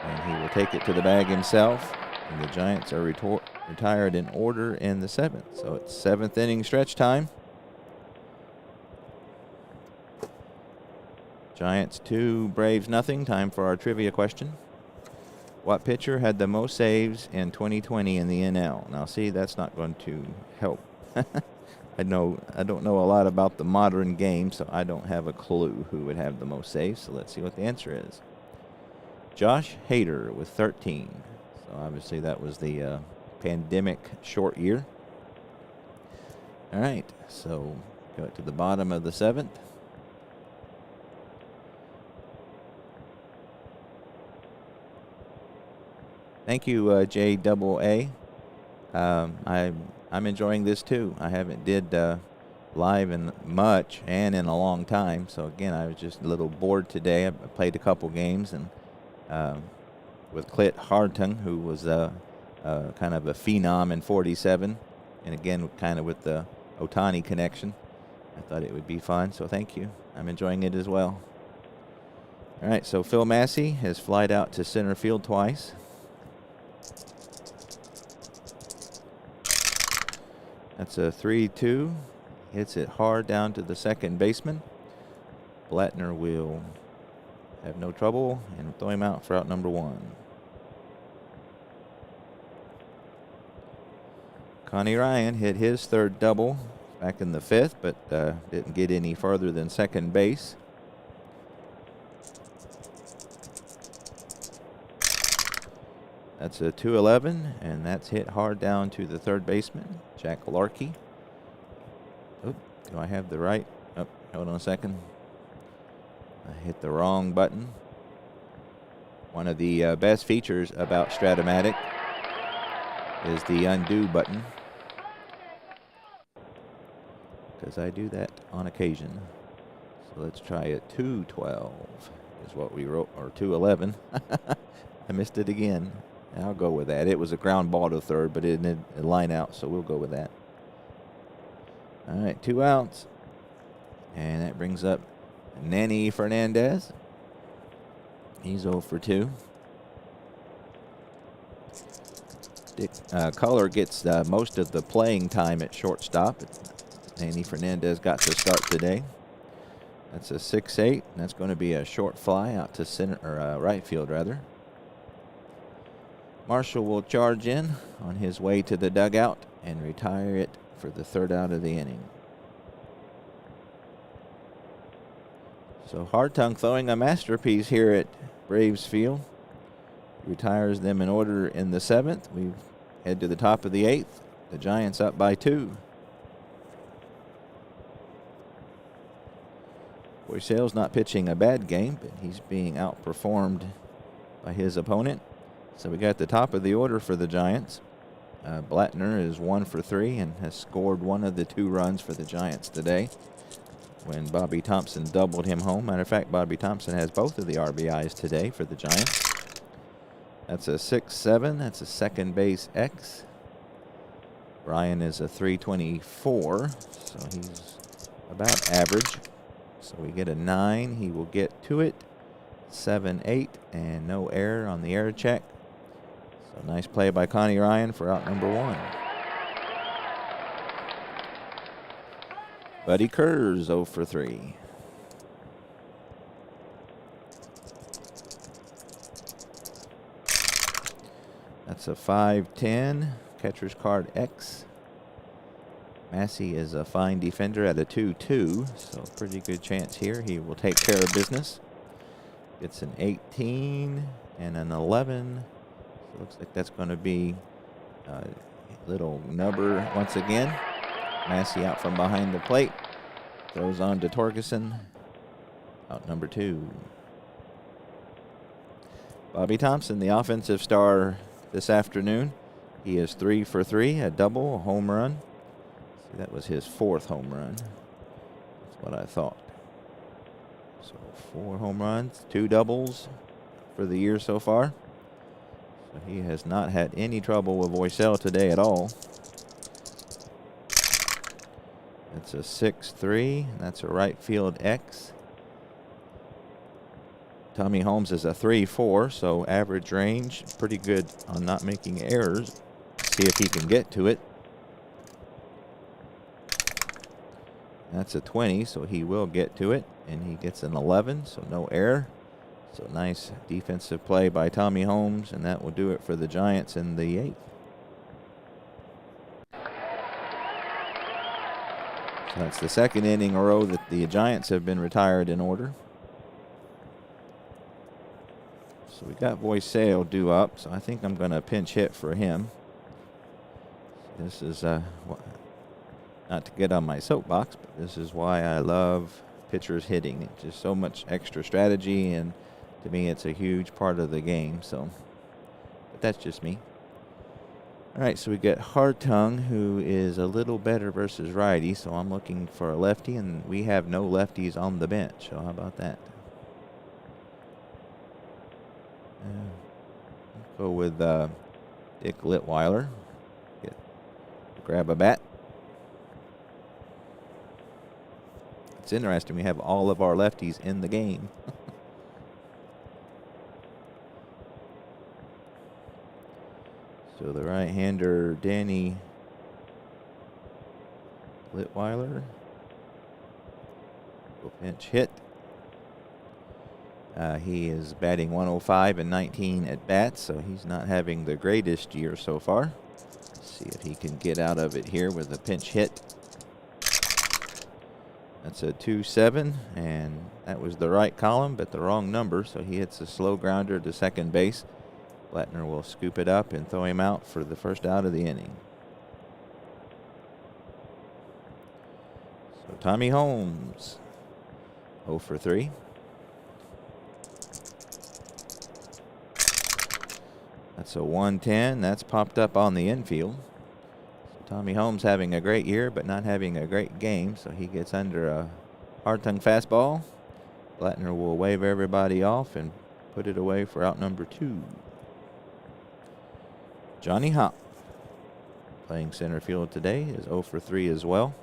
And he will take it to the bag himself. And the Giants are retired in order in the 7th. So it's 7th inning stretch time. Giants 2, Braves nothing. Time for our trivia question. What pitcher had the most saves in 2020 in the NL? Now, see, that's not going to help. I don't know a lot about the modern game, so I don't have a clue who would have the most saves. So let's see what the answer is. Josh Hader with 13. So obviously that was the pandemic short year. All right, so go to the bottom of the 7th. Thank you, JAA. I'm enjoying this too. I haven't did live in much and in a long time. So again, I was just a little bored today. I played a couple games and with Clint Hartung, who was kind of a phenom in 47, and again kind of with the Ohtani connection. I thought it would be fun. So thank you. I'm enjoying it as well. All right. So Phil Massey has flied out to center field twice. That's a 3-2. Hits it hard down to the second baseman. Blattner will have no trouble and throw him out for out number 1. Connie Ryan hit his 3rd double back in the 5th, but didn't get any further than second base. That's a 2-11, and that's hit hard down to the 3rd baseman, Jack Larkey. Oh, do I have the right? Oh, hold on a second. I hit the wrong button. One of the best features about Strat-O-Matic is the undo button, because I do that on occasion. So let's try it. 2-12 is what we wrote, or 2-11. I missed it again. I'll go with that. It was a ground ball to 3rd, but it didn't line out, so we'll go with that. All right, 2 outs. And that brings up Nanny Fernandez. He's 0 for 2. Dick Culler gets most of the playing time at shortstop. Nanny Fernandez got to start today. That's a 6-8, and that's going to be a short fly out to center, or right field, rather. Marshall will charge in on his way to the dugout and retire it for the 3rd out of the inning. So Hartung throwing a masterpiece here at Braves Field. Retires them in order in the 7th. We head to the top of the 8th. The Giants up by 2. Boycell's not pitching a bad game, but he's being outperformed by his opponent. So we got the top of the order for the Giants. Blattner is 1 for 3 and has scored one of the 2 runs for the Giants today when Bobby Thompson doubled him home. Matter of fact, Bobby Thompson has both of the RBIs today for the Giants. That's a 6-7. That's a second base X. Brian is a 324, so he's about average. So we get a 9. He will get to it. 7, 8, and no error on the error check. So nice play by Connie Ryan for out number 1. Buddy Kerrs 0 for 3. That's a 5-10. Catcher's card X. Massey is a fine defender at a 2-2, so pretty good chance here. He will take care of business. Gets an 18 and an 11. So looks like that's going to be a little nubber once again. Massey out from behind the plate. Throws on to Torgerson. Out number 2. Bobby Thompson, the offensive star this afternoon. He is 3 for 3, a double, a home run. See, that was his 4th home run. That's what I thought. So 4 home runs, 2 doubles for the year so far. So he has not had any trouble with Voicel today at all. That's a 6-3. That's a right field X. Tommy Holmes is a 3-4, so average range, pretty good on not making errors. See if he can get to it. That's a 20, so he will get to it, and he gets an 11, so no error. So nice defensive play by Tommy Holmes, and that will do it for the Giants in the 8th. So that's the 2nd inning in a row that the Giants have been retired in order. So we got Voicel due up, so I think I'm going to pinch hit for him. This is, not to get on my soapbox, but this is why I love pitchers hitting. It's just so much extra strategy, and to me it's a huge part of the game. So, but that's just me. All right, so we got Hartung, who is a little better versus righty, so I'm looking for a lefty, and we have no lefties on the bench. So how about that? Go with Dick Litweiler. Grab a bat. It's interesting, we have all of our lefties in the game. So the right-hander, Danny Litweiler, will pinch hit. He is batting 105 and 19 at bats, so he's not having the greatest year so far. Let's see if he can get out of it here with a pinch hit. That's a 2-7, and that was the right column, but the wrong number, so he hits a slow grounder to second base. Blattner will scoop it up and throw him out for the first out of the inning. So Tommy Holmes, 0 for 3. That's a 110. That's popped up on the infield. So Tommy Holmes having a great year, but not having a great game, so he gets under a Hartung fastball. Blattner will wave everybody off and put it away for out number 2. Johnny Hop, playing center field today, is 0 for 3 as well.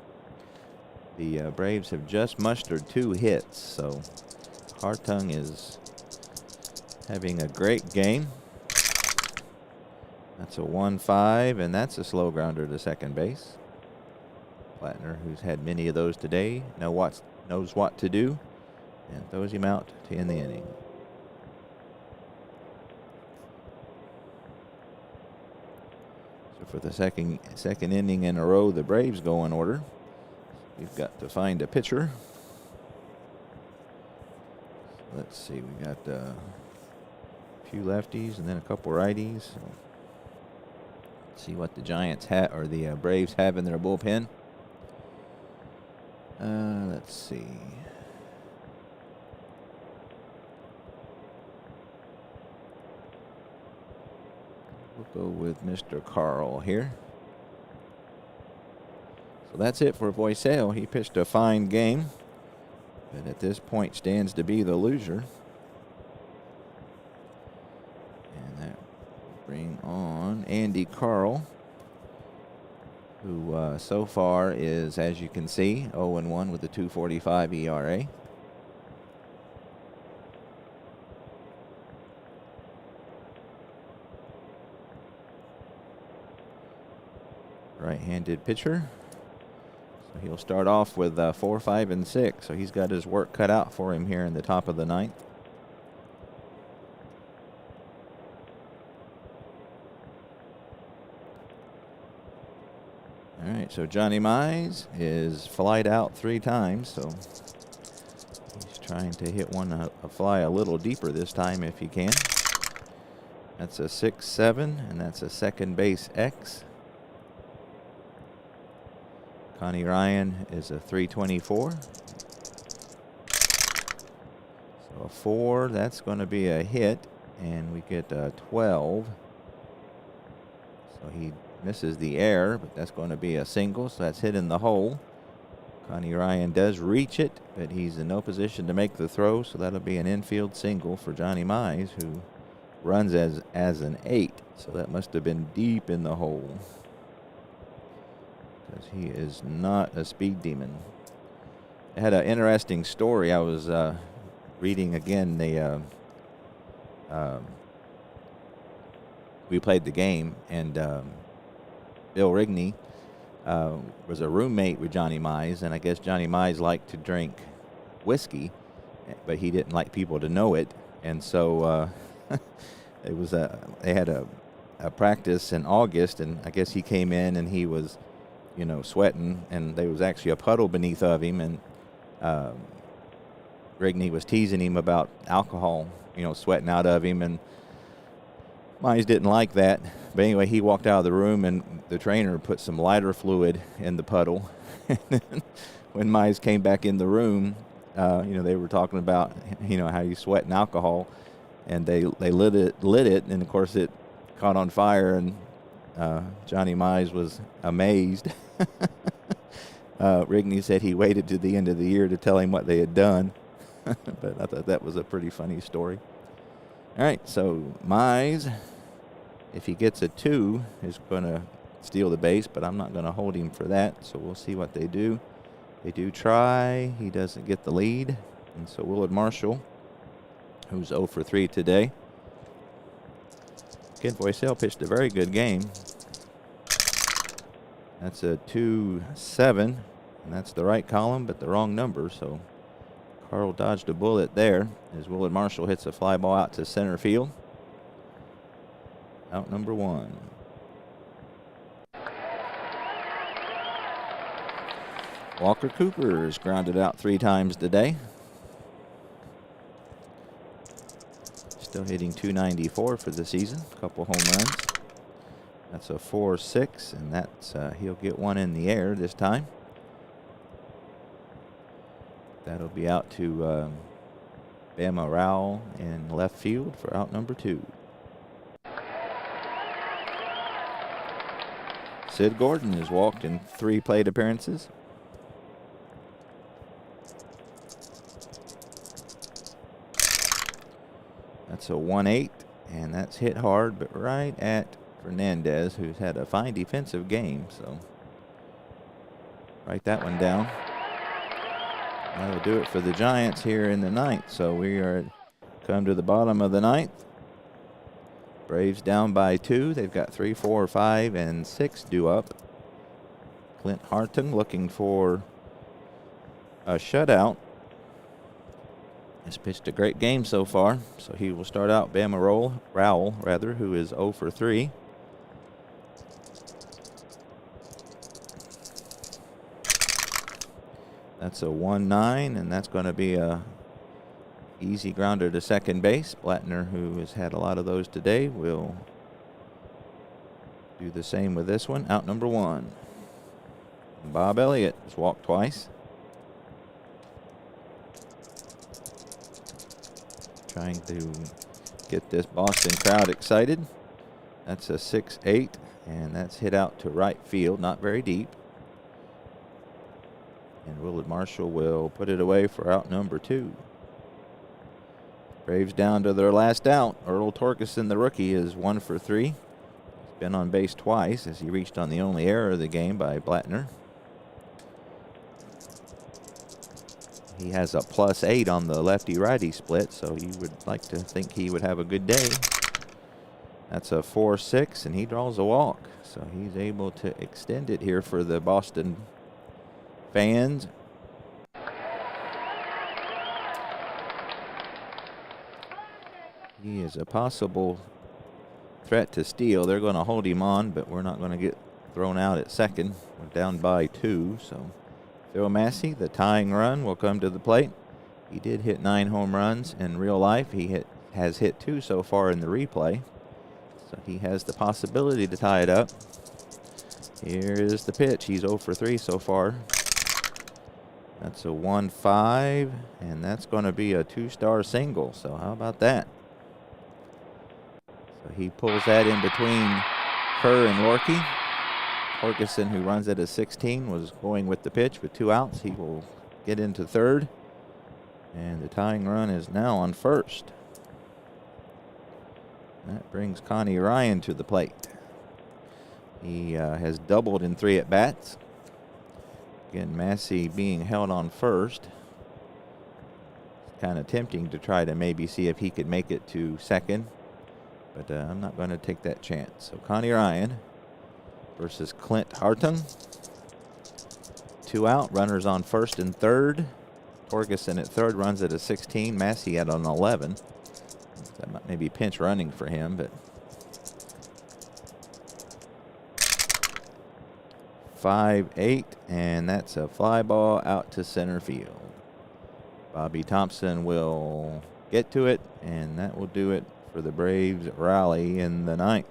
The Braves have just mustered 2 hits, so Hartung is having a great game. That's a 1-5, and that's a slow grounder to second base. Blattner, who's had many of those today, knows what to do, and throws him out to end the inning. So for the second inning in a row, the Braves go in order. We've got to find a pitcher. Let's see, we got a few lefties and then a couple righties. So let's see what the Giants have, or the Braves have in their bullpen. Let's see. We'll go with Mr. Carl here. So that's it for Voicel. He pitched a fine game, but at this point stands to be the loser. And that will bring on Andy Carl, who so far is, as you can see, 0-1 with a 2.45 ERA. right-handed pitcher. So he'll start off with 4, 5, and 6. So he's got his work cut out for him here in the top of the ninth. All right, so Johnny Mize is flied out 3 times, so he's trying to hit one a fly a little deeper this time if he can. That's a 6-7, and that's a second base X. Connie Ryan is a 324. So a 4, that's going to be a hit, and we get a 12. So he misses the air, but that's going to be a single, so that's hit in the hole. Connie Ryan does reach it, but he's in no position to make the throw, so that'll be an infield single for Johnny Mize, who runs as an 8. So that must have been deep in the hole, because he is not a speed demon. I had an interesting story. I was reading again. We played the game, and Bill Rigney was a roommate with Johnny Mize, and I guess Johnny Mize liked to drink whiskey, but he didn't like people to know it, and so it was they had a practice in August, and I guess he came in and he was, sweating, and there was actually a puddle beneath of him, and Rigney was teasing him about alcohol, sweating out of him, and Mize didn't like that. But anyway, he walked out of the room, and the trainer put some lighter fluid in the puddle. And then when Mize came back in the room, they were talking about, how you sweat in alcohol, and they lit it, and of course it caught on fire, and Johnny Mize was amazed. Rigney said he waited to the end of the year to tell him what they had done. But I thought that was a pretty funny story. All right, so Mize, if he gets a 2, is going to steal the base, but I'm not going to hold him for that, so we'll see what they do. They do try. He doesn't get the lead, and so Willard Marshall, who's 0 for 3 today. Ken Voisel pitched a very good game. That's a 2-7, and that's the right column, but the wrong number, so Carl dodged a bullet there as Willard Marshall hits a fly ball out to center field. Out number 1. Walker Cooper is grounded out 3 times today. Still hitting .294 for the season. A couple home runs. That's a 4-6, and that's he'll get one in the air this time. That'll be out to Bama Rowell in left field for out number 2. Sid Gordon has walked in 3 plate appearances. That's a 1-8, and that's hit hard, but right at Fernandez, who's had a fine defensive game. So write that one down. That'll do it for the Giants here in the ninth. So we are come to the bottom of the ninth. Braves down by 2. They've got 3, 4, 5, and 6 due up. Clint Harton looking for a shutout. Has pitched a great game so far. So he will start out Bama Rowell, who is 0 for 3. That's a 1-9, and that's going to be a easy grounder to second base. Blattner, who has had a lot of those today, will do the same with this one. Out number 1. Bob Elliott has walked twice. Trying to get this Boston crowd excited. That's a 6-8, and that's hit out to right field, not very deep. And Willard Marshall will put it away for out number 2. Braves down to their last out. Earl Torkelson, the rookie, is 1 for 3. He's been on base twice as he reached on the only error of the game by Blattner. He has a +8 on the lefty-righty split, so you would like to think he would have a good day. That's a 4-6, and he draws a walk. So he's able to extend it here for the Boston fans. He is a possible threat to steal. They're going to hold him on, but we're not going to get thrown out at second. We're down by 2, so Phil Massey, the tying run, will come to the plate. He did hit 9 home runs in real life. He has hit 2 so far in the replay. So he has the possibility to tie it up. Here is the pitch. He's 0 for 3 so far. That's a 1-5, and that's going to be a 2-star single. So how about that? So he pulls that in between Kerr and Lorky. Torkelson, who runs at a 16, was going with the pitch with 2 outs. He will get into third, and the tying run is now on first. That brings Connie Ryan to the plate. He has doubled in 3 at-bats. Again, Massey being held on first. It's kind of tempting to try to maybe see if he could make it to second, but I'm not going to take that chance. So Connie Ryan versus Clint Hartung. 2 out, runners on first and third. Torkelson at third runs at a 16. Massey at an 11. That might maybe pinch running for him, but 5-8, and that's a fly ball out to center field. Bobby Thompson will get to it, and that will do it for the Braves rally in the 9th.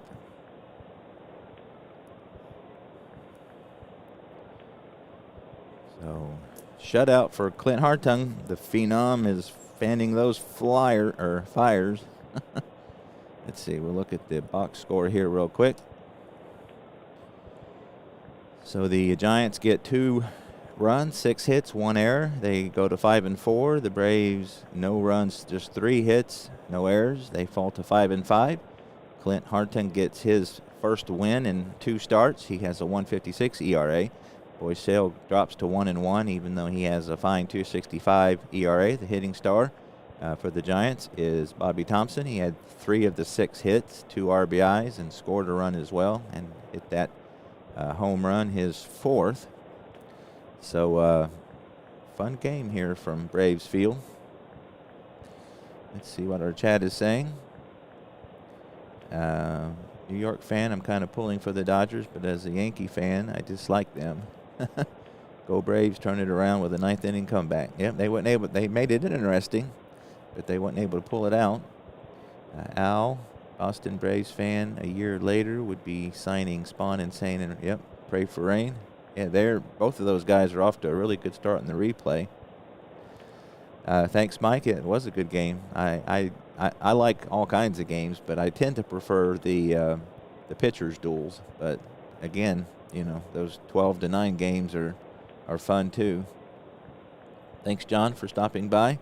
So shutout for Clint Hartung. The phenom is fanning those fires. Let's see, we'll look at the box score here real quick. So the Giants get 2 runs, 6 hits, 1 error. They go to 5-4. The Braves, no runs, just 3 hits, no errors. They fall to 5-5. Clint Hartung gets his first win in 2 starts. He has a 1.56 ERA. Boyce Sale drops to 1-1, even though he has a fine 2.65 ERA. The hitting star for the Giants is Bobby Thompson. He had 3 of the 6 hits, 2 RBIs, and scored a run as well, and hit that home run, his 4th. So fun game here from Braves Field. Let's see what our chat is saying. New York fan, I'm kind of pulling for the Dodgers, but as a Yankee fan, I dislike them. Go Braves, turn it around with a 9th inning comeback. Yep, they made it interesting, but they weren't able to pull it out. Al, Boston Braves fan, a year later would be signing Spawn and saying, yep, pray for rain. Yeah, both of those guys are off to a really good start in the replay. Thanks, Mike. It was a good game. I like all kinds of games, but I tend to prefer the pitchers' duels. But again, you know, those 12-9 games are fun too. Thanks, John, for stopping by.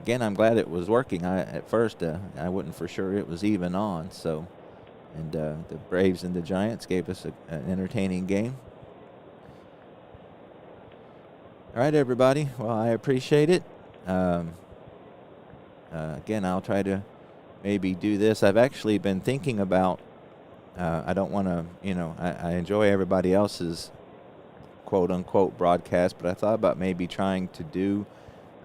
Again, I'm glad it was working. At first, I wasn't for sure it was even on. So, and the Braves and the Giants gave us an entertaining game. All right, everybody. Well, I appreciate it. Again, I'll try to maybe do this. I've actually been thinking about, I don't want to, you know, I enjoy everybody else's quote-unquote broadcast, but I thought about maybe trying to do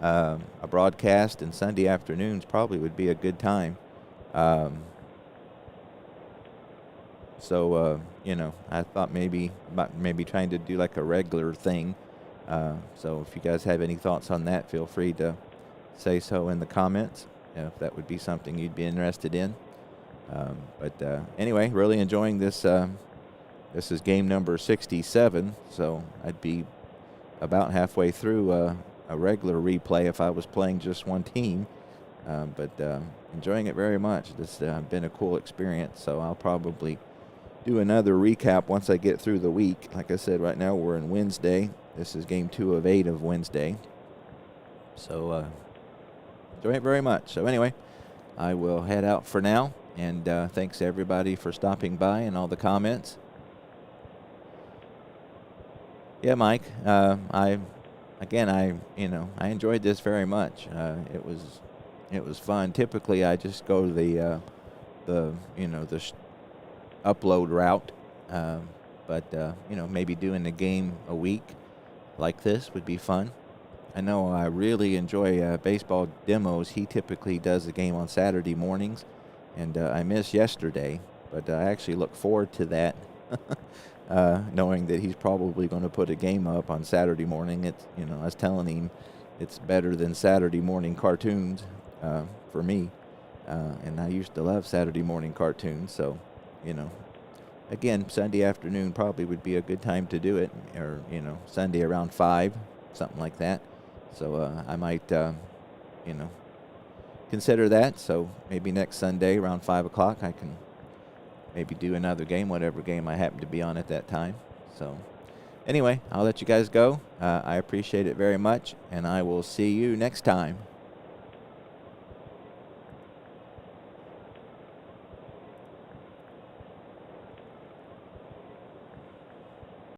a broadcast, and Sunday afternoons probably would be a good time. So, you know, I thought maybe trying to do like a regular thing. So if you guys have any thoughts on that, feel free to say so in the comments, if that would be something you'd be interested in. But anyway, really enjoying this. This is game number 67, so I'd be about halfway through a regular replay if I was playing just one team. But enjoying it very much. This has been a cool experience, so I'll probably do another recap once I get through the week. Like I said, right now we're in Wednesday. This is game 2 of 8 of Wednesday. So enjoy it very much. So anyway, I will head out for now, and thanks everybody for stopping by and all the comments. Yeah, Mike, I enjoyed this very much. It was fun. Typically, I just go to the upload route. But maybe doing a game a week like this would be fun. I know I really enjoy baseball demos. He typically does the game on Saturday mornings, and I missed yesterday, but I actually look forward to that, knowing that he's probably going to put a game up on Saturday morning. I was telling him it's better than Saturday morning cartoons for me, and I used to love Saturday morning cartoons, so, again, Sunday afternoon probably would be a good time to do it, or, Sunday around 5, something like that. So I might, consider that. So maybe next Sunday around 5 o'clock I can maybe do another game, whatever game I happen to be on at that time. So anyway, I'll let you guys go. I appreciate it very much, and I will see you next time.